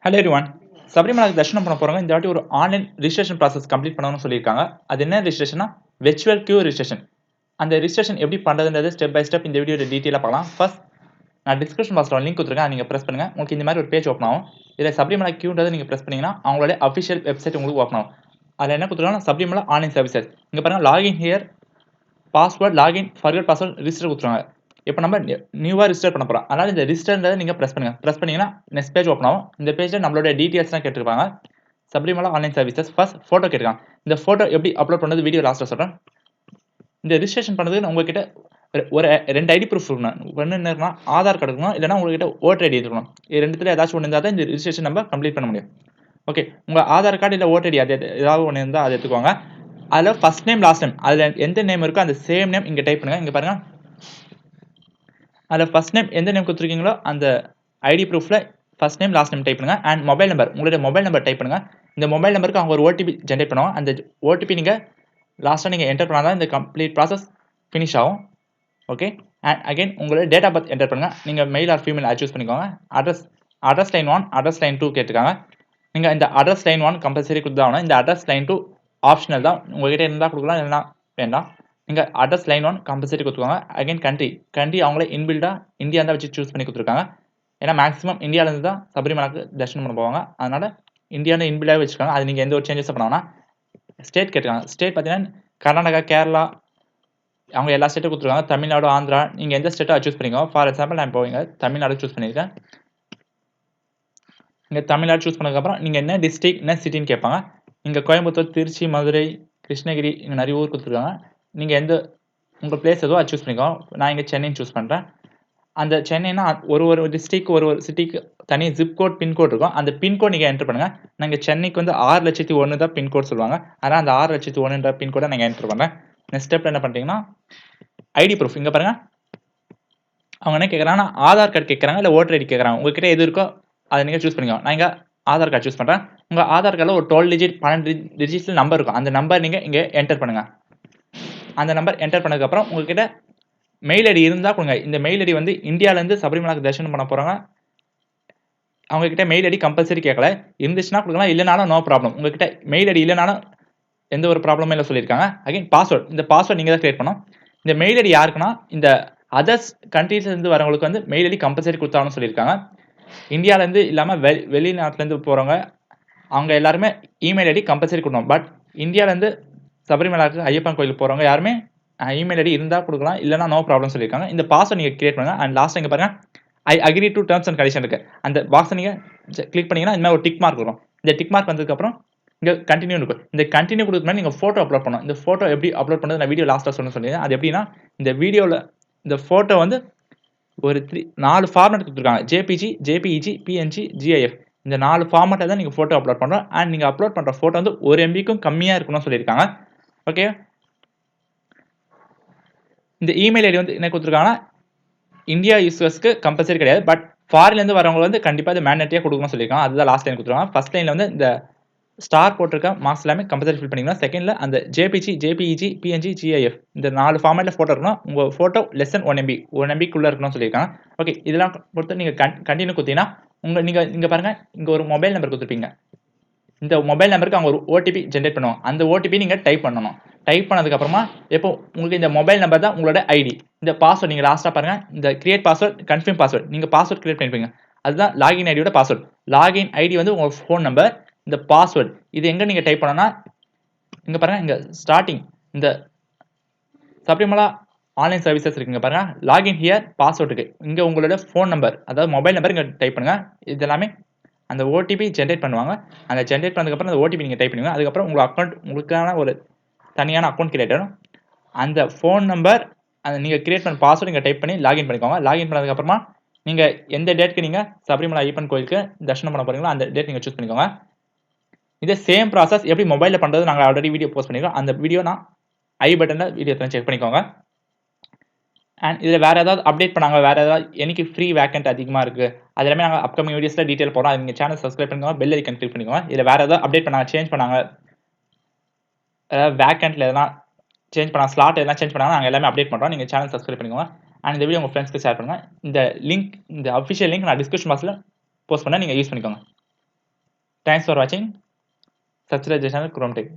Hello everyone. சபரிமலாக்கு தரிசனம் பண்ண போறவங்க இந்த வாட்டி ஒரு ஆன்லைன் ரிஜிஸ்ட்ரேஷன் ப்ராசஸ் கம்ப்ளீட் பண்ணணும்னு சொல்லியிருக்காங்க. அது என்ன ரிஜிஸ்ட்ரேஷன்னா வெர்ச்சுவல் கியூ ரிஜிஸ்ட்ரேஷன். அந்த ரிஜிஸ்ட்ரேஷன் எப்படி பண்ணுறதுன்றது ஸ்டெப் பை ஸ்டெப் இந்த வீடியோட டீட்டெயிலாக பார்க்கலாம். ஃபர்ஸ்ட் நான் டிஸ்கிரிப்ஷன் பாக்ஸில் ஒரு லிங்க் கொடுத்துருக்கேன். அதை நீங்கள் ப்ரெஸ் பண்ணுங்கள். உங்களுக்கு இந்த மாதிரி ஒரு பேஜ் ஓப்பன் ஆகும். இதில் சபரிமலா கியூன்றதை நீங்கள் ப்ரெஸ் பண்ணிங்கன்னா அவங்களோட அஃபிஷியல் வெப்சைட் உங்களுக்கு ஓப்பன் ஆகும். அதில் என்ன கொடுத்துருக்காங்க, சபரிமலா ஆன்லைன் சர்வீசஸ். இங்கே பாருங்கள், login here, password, login, forgot password, register கொடுத்துருவாங்க. இப்போ நம்ம நியூவாக ரிஜிஸ்டர் பண்ண போகிறோம். அதனால் இந்த ரிஜிஸ்டர்ன்றதை நீங்கள் ப்ரெஸ் பண்ணுங்கள். ப்ரெஸ் பண்ணிங்கன்னா நெக்ஸ்ட் பேஜ் ஓப்பன் ஆகும். இந்த பேஜில் நம்மளோட டீட்டெயில்ஸ்லாம் கேட்டிருப்பாங்க. Sabarimala online services. First photo கேட்டிருக்காங்க. இந்த ஃபோட்டோ எப்படி அப்லோட் பண்ணது வீடியோ லாஸ்ட்டில் சொல்கிறேன். இந்த ரிஜிஸ்ட்ரேஷன் பண்ணுறதுக்கு உங்ககிட்ட ஒரு 2 ஐடி ப்ரூஃப் இருக்கணும். ஒன்று என்னன்னா ஆதார் கார்டு இருக்கணும், இல்லைனா உங்ககிட்ட ஓட்டர் ஐடி இருக்கணும். இது ரெண்டுத்தில் ஏதாச்சும் ஒன்று இருந்தால் தான் இந்த ரிஜிஸ்ட்ரேஷன் நம்ம கம்ப்ளீட் பண்ண முடியும். ஓகே, உங்கள் ஆதார் கார்டு இல்லை ஓட்டர் ஐடி அது ஏதாவது ஒன்று இருந்தால் அதை எடுத்துக்கோங்க. அதில் ஃபர்ஸ்ட் நேம் லாஸ்ட் நேம் அதில் எந்த நேம் இருக்கோ அந்த சேம் நேம் இங்கே டைப் பண்ணுங்கள். இங்கே பாருங்கள், அதில் ஃபர்ஸ்ட் நேம் எந்த நேம் கொடுத்துருக்கீங்களோ அந்த ஐடி ப்ரூஃபில் first name last name type பண்ணுங்கள். அண்ட் மொபைல் நம்பர், உங்களுடைய மொபைல் நம்பர் டைப் பண்ணுங்கள். இந்த மொபைல் நம்பருக்கு அவங்க ஒரு ஓடிபி ஜென்ரேட் பண்ணுவாங்க. அந்த ஓடிபி நீங்கள் லாஸ்ட்டாக நீங்கள் என்டர் பண்ணால் தான் இந்த கம்ப்ளீட் ப்ராசஸ் ஃபினிஷ் ஆகும். ஓகே, அண்ட் அகைன் உங்களோட டேட் ஆஃப் பர்த் என்டர் பண்ணுங்கள். நீங்கள் மெயில் ஆர் ஃபீமேல் சூஸ் பண்ணிக்கோங்க. அட்ரஸ் லைன் 1, அட்ரஸ் லைன் 2 கேட்டுருக்காங்க. நீங்கள் இந்த அட்ரஸ் லைன் 1 கம்பல்சரி கொடுத்தாகணும். இந்த அட்ரஸ் லைன் 2 ஆப்ஷனல் தான். உங்கள்கிட்ட இருந்தால் கொடுக்கலாம், இல்லைனா வேண்டாம். நீங்கள் அட்ரஸ் லைன் 1 கம்பல்சரி கொடுத்துக்கோங்க. அகைன் கண்ட்ரி அவங்களே இன்பில்டாக இந்தியா தான் வச்சு சூஸ் பண்ணி கொடுத்துருக்காங்க. ஏன்னா மேக்ஸிமம் இந்தியாவிலேருந்து தான் சபரிமலாக்கு தரிசனம் பண்ண போவாங்க. அதனால் இந்தியாவில் இன்பில்டாகவே வச்சுருக்காங்க. அது நீங்கள் எந்த ஒரு சேஞ்சஸும் பண்ண வேணாம். ஸ்டேட் கேட்டுருக்காங்க. ஸ்டேட் பார்த்தீங்கன்னா கர்நாடகா, கேரளா, அவங்க எல்லா ஸ்டேட்டும் கொடுத்துருக்காங்க. தமிழ்நாடு, ஆந்திரா, நீங்கள் எந்த ஸ்டேட்டோ சூஸ் பண்ணிக்கோங்க. ஃபார் எக்ஸாம்பிள் நான் இப்போ இங்கே தமிழ்நாடு சூஸ் பண்ணியிருக்கேன். இங்கே தமிழ்நாடு சூஸ் பண்ணதுக்கப்புறம் நீங்கள் என்ன டிஸ்ட்ரிக் என்ன சிட்டின்னு கேட்பாங்க. இங்கே கோயம்புத்தூர், திருச்சி, மதுரை, கிருஷ்ணகிரி, இங்கே நிறைய ஊர் கொடுத்துருக்காங்க. நீங்கள் எந்த உங்கள் பிளேஸ் எதுவோ அது சூஸ் பண்ணிக்கோங்க. நான் இங்கே சென்னைன்னு சூஸ் பண்ணுறேன். அந்த சென்னைனா ஒரு டிஸ்ட்ரிக் ஒரு சிட்டிக்கு தனி ஜிப் கோட், பின்கோட் இருக்கும். அந்த பின்கோட் நீங்கள் என்டர் பண்ணுங்கள். நாங்கள் சென்னைக்கு வந்து 6,01,000 தான் பின்கோட் சொல்லுவாங்க. அதனால் அந்த 6,01,000 பின்கோடை நீங்கள் என்டர் பண்ணுறேன். நெக்ஸ்ட் ஸ்டெப்பில் என்ன பண்ணுறீங்கன்னா ஐடி ப்ரூஃப். இங்கே பாருங்கள், அவங்க என்ன கேட்குறாங்கன்னா ஆதார் கார்டு கேட்குறாங்க, இல்லை ஓட்டர் ஐடி கேட்குறாங்க. உங்கள்கிட்ட எது இருக்கோ அதை நீங்கள் சூஸ் பண்ணிக்கோங்க. நான் இங்கே ஆதார் கார்டு சூஸ் பண்ணுறேன். உங்கள் ஆதார் கார்டில் ஒரு 12 டிஜிட் 12 டிஜிட்டில் நம்பர் இருக்கும். அந்த நம்பர் நீங்கள் இங்கே என்டர் பண்ணுங்கள். அந்த நம்பர் என்டர் பண்ணதுக்கப்புறம் உங்கள்கிட்ட மெயில் ஐடி இருந்தால் கொடுங்க. இந்த மெயில் ஐடி வந்து இந்தியாவிலேருந்து சபரிமலாக்கு தரிசனம் பண்ண போகிறாங்க. அவங்ககிட்ட மெயில் ஐடி கம்பல்சரி கேட்கல. இருந்துச்சுன்னா கொடுக்கலாம், இல்லைனாலும் நோ ப்ராப்ளம். உங்கள்கிட்ட மெயில் ஐடி இல்லைனாலும் எந்த ஒரு ப்ராப்ளமே இல்லை சொல்லியிருக்காங்க. அகைன் பாஸ்வேர்டு, இந்த பாஸ்வேர்டு நீங்கள் தான் கிரியேட் பண்ணணும். இந்த மெயில் ஐடி யாருக்குன்னா இந்த அதர்ஸ் கண்ட்ரீஸ்லேருந்து வரவங்களுக்கு வந்து மெயில் ஐடி கம்பல்சரி கொடுத்தாங்கன்னு சொல்லியிருக்காங்க. இந்தியாவிலேருந்து இல்லாமல் வெளிநாட்டிலேருந்து போகிறவங்க அவங்க எல்லாருமே இமெயில் ஐடி கம்பல்சரி கொடுக்கணும். பட் இந்தியாவிலேருந்து சபரிமலாக்கு ஐயப்பன் கோயிலுக்கு போகிறவங்க யாருமே இமெயில் ஐடி இருந்தால் கொடுக்கலாம், இல்லைனா நோ ப்ராப்ளம் சொல்லியிருக்காங்க. இந்த பாஸ்வேர்டு நீங்கள் கிரியேட் பண்ணுங்கள். அண்ட் லாஸ்ட் இங்கே பாருங்கள், I agree to terms and condition இருக்குது. அந்த பாக்ஸை நீங்கள் கிளிக் பண்ணிங்கன்னா இந்த மாதிரி ஒரு டிக் மார்க் வரும். இந்த டிக் மார்க் வந்ததுக்கப்புறம் இங்கே கண்டினியூ இருக்கும். இந்த கண்டினியூ கொடுக்க முன்னாடி நீங்கள் ஃபோட்டோ அப்லோட் பண்ணணும். இந்த ஃபோட்டோ எப்படி அப்லோட் பண்ணுறது நான் வீடியோ லாஸ்ட்டாக சொல்லியிருக்கேன். அது எப்படின்னா, இந்த வீடியோவில் இந்த ஃபோட்டோ வந்து ஒரு 4 ஃபார்மேட் கொடுத்துருக்காங்க. JPEG, PNG, GIF. இந்த 4 ஃபார்மேட்டை தான் நீங்கள் ஃபோட்டோ அப்லோட் பண்ணுறோம். அண்ட் நீங்கள் அப்லோட் பண்ணுற ஃபோட்டோ வந்து 1 MBக்கும் கம்மியாக இருக்கணும்னு சொல்லியிருக்காங்க. ஓகே, இந்த இமெயில் ஐடி வந்து என்ன கொடுத்துருக்காங்கன்னா இந்தியா யூசர்ஸ்க்கு கம்பல்சரி கிடையாது. பட் ஃபாரின்லேருந்து வரவங்க வந்து கண்டிப்பாக அது மேண்டேட்டியாக கொடுக்கணும்னு சொல்லியிருக்காங்க. அதுதான் லாஸ்ட் லைன் கொடுத்துருக்காங்க. ஃபர்ஸ்ட் லைனில் வந்து இந்த ஸ்டார் போட்டிருக்க மார்க்ஸ் எல்லாமே கம்பல்சரி ஃபில் பண்ணிக்கணும். செகண்டில் அந்த ஜேபிஇஜி, பிஎன்ஜி, ஜிஐஎஃப் இந்த 4 ஃபார்மேட்டில் ஃபோட்டோ இருக்கணும். உங்கள் ஃபோட்டோ லெஸ் தென் 1 MB 1 MBக்குள்ளே இருக்கணும்னு சொல்லியிருக்காங்க. ஓகே, இதெல்லாம் கொடுத்து நீங்கள் கண்டினியூ கொடுத்தீங்கன்னா நீங்கள் இங்கே பாருங்கள், இங்கே ஒரு மொபைல் நம்பர் கொடுத்துருப்பீங்க. இந்த மொபைல் நம்பருக்கு அவங்க ஒரு ஓடிபி ஜென்ரேட் பண்ணுவாங்க. அந்த ஓடிபி நீங்கள் டைப் பண்ணணும். டைப் பண்ணதுக்கப்புறமா எப்போ உங்களுக்கு இந்த மொபைல் நம்பர் தான் உங்களோட ஐடி. இந்த பாஸ்வேர்ட் நீங்கள் லாஸ்ட்டாக பாருங்கள், இந்த கிரியேட் பாஸ்வேர்ட், கன்ஃபார்ம் பாஸ்வேர்ட். நீங்கள் பாஸ்வேர்ட் கிரியேட் பண்ணிப்பீங்க. அதுதான் லாகின் ஐடியோட பாஸ்வேர்ட். லாகின் ஐடி வந்து உங்கள் ஃபோன் நம்பர், இந்த பாஸ்வேர்ட் இது எங்கே நீங்கள் டைப் பண்ணணும்னா இங்கே பாருங்கள், இங்கே ஸ்டார்டிங் இந்த சபரிமலா ஆன்லைன் சர்வீசஸ் இருக்குங்க பாருங்கள், லாகின் ஹியர் பாஸ்வேர்டுக்கு இங்கே உங்களோட ஃபோன் நம்பர் அதாவது மொபைல் நம்பர் இங்கே டைப் பண்ணுங்கள். இது எல்லாமே அந்த ஓடிபி ஜென்ரேட் பண்ணுவாங்க. அந்த ஜென்ரேட் பண்ணதுக்கப்புறம் அந்த ஓடிபி நீங்கள் டைப் பண்ணுவீங்க. அதுக்கப்புறம் உங்கள் அக்கௌண்ட் உங்களுக்கான ஒரு தனியான அக்கௌண்ட் கிரியேட் ஆகும். அந்த ஃபோன் நம்பர் அந்த நீங்கள் கிரியேட் பண்ண பாஸ்வேர்டு நீங்கள் டைப் பண்ணி லாகின் பண்ணிக்கோங்க. லாகின் பண்ணதுக்கப்புறமா நீங்கள் எந்த டேட்டுக்கு நீங்கள் சபரிமலா ஐயப்பன் கோயிலுக்கு தரிசனம் பண்ண போகிறீங்களோ அந்த டேட் நீங்கள் சூஸ் பண்ணிக்கோங்க. இதே சேம் ப்ராசஸ் எப்படி மொபைலில் பண்ணுறது நாங்கள் ஆல்ரெடி வீடியோ போஸ்ட் பண்ணிக்கிறோம். அந்த வீடியோ நான் ஐ பட்டனில் வீடியோ செக் பண்ணிக்கோங்க. அண்ட் இதில் வேறு ஏதாவது அப்டேட் பண்ணாங்க, வேறு ஏதாவது எனக்கு ஃப்ரீ வேக்கண்ட் அதிகமாக இருக்குது, அது எல்லாமே நாங்கள் அப்கமிங் வீடியோஸில் டீட்டெயில் போகிறோம். அது நீங்கள் சேனல் சப்ஸ்கிரைப் பண்ணிக்கோங்க, பெல் ஐக்கன் கிளிக் பண்ணிக்கோங்க. இதில் வேறு ஏதாவது அப்டேட் பண்ணாங்க, சேஞ்ச் பண்ணாங்க, அதாவது வேக்கண்ட்டில் எதனா சேஞ்ச் பண்ணாங்க, ஸ்லாட் எதனா சேஞ்ச் பண்ணாங்க, நாங்கள் எல்லாமே அப்டேட் பண்ணுறோம். நீங்கள் சேனல் சப்ஸ்கிரைப் பண்ணிக்கோங்க. அண்ட் இந்த வீடியோ உங்கள் ஃப்ரெண்ட்ஸ்க்கு ஷேர் பண்ணுங்கள். இந்த லிங்க், இந்த அஃபிஷியல் லிங்க் நான் டிஸ்கிரிப்ஷன் பாக்ஸில் போஸ்ட் பண்ண நீங்கள் யூஸ் பண்ணிக்கோங்க. தேங்க்ஸ் ஃபார் வாட்சிங். சப்ஸ்கிரைப் தி சேனல் குரோம் டெக்.